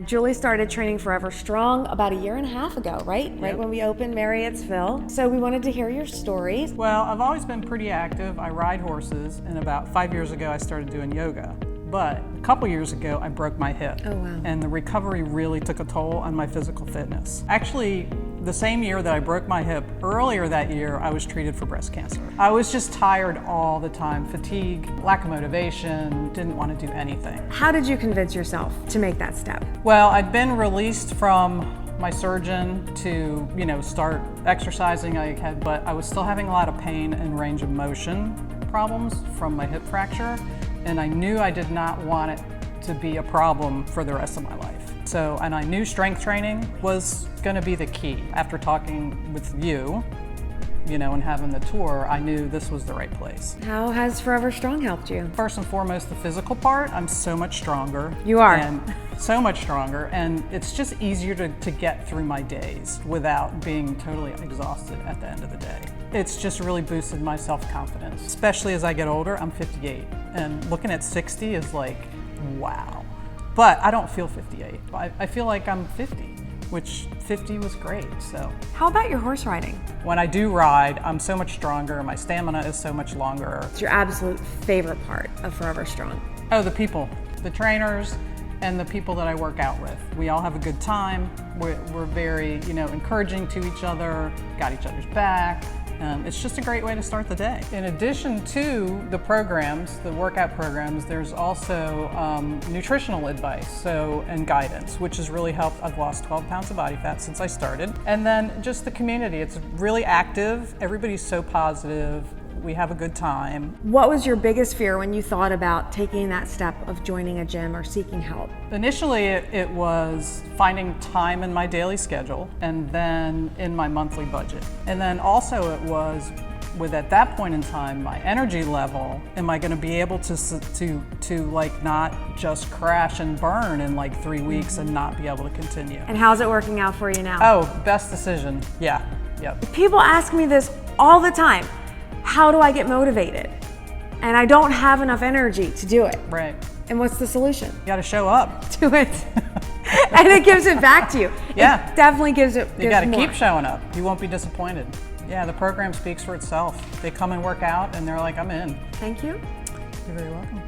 Julie started training ForeverStrong about 1.5 years ago, right? Yep. Right when we opened Marriottsville. So we wanted to hear your stories. Well, I've always been pretty active. I ride horses, and about 5 years ago I started doing yoga. But a couple years ago I broke my hip. Oh, wow. And the recovery really took a toll on my physical fitness. Actually, the same year that I broke my hip, earlier that year, I was treated for breast cancer. I was just tired all the time, fatigue, lack of motivation, didn't want to do anything. How did you convince yourself to make that step? Well, I'd been released from my surgeon to, start exercising, but I was still having a lot of pain and range of motion problems from my hip fracture, and I knew I did not want it to be a problem for the rest of my life. And I knew strength training was going to be the key. After talking with you, and having the tour, I knew this was the right place. How has ForeverStrong helped you? First and foremost, the physical part, I'm so much stronger. You are. And so much stronger, and it's just easier to get through my days without being totally exhausted at the end of the day. It's just really boosted my self-confidence, especially as I get older. I'm 58, and looking at 60 is like, wow. But I don't feel 58. I feel like I'm 50, which 50 was great, so. How about your horse riding? When I do ride, I'm so much stronger. My stamina is so much longer. What's your absolute favorite part of ForeverStrong? Oh, the people, the trainers, and the people that I work out with. We all have a good time. We're very, encouraging to each other, got each other's back. It's just a great way to start the day. In addition to the programs, the workout programs, there's also nutritional advice and guidance, which has really helped. I've lost 12 pounds of body fat since I started. And then just the community, it's really active. Everybody's so positive. We have a good time. What was your biggest fear when you thought about taking that step of joining a gym or seeking help? Initially, it was finding time in my daily schedule and then in my monthly budget. And then also it was, at that point in time, my energy level. Am I going to be able to not just crash and burn in like 3 weeks and not be able to continue? And how's it working out for you now? Oh, best decision. Yeah. Yep. People ask me this all the time. How do I get motivated? And I don't have enough energy to do it. Right. And what's the solution? You got to show up. Do it. And it gives it back to you. Yeah. It definitely gives it. You got to keep showing up. You won't be disappointed. Yeah, the program speaks for itself. They come and work out and they're like, I'm in. Thank you. You're very welcome.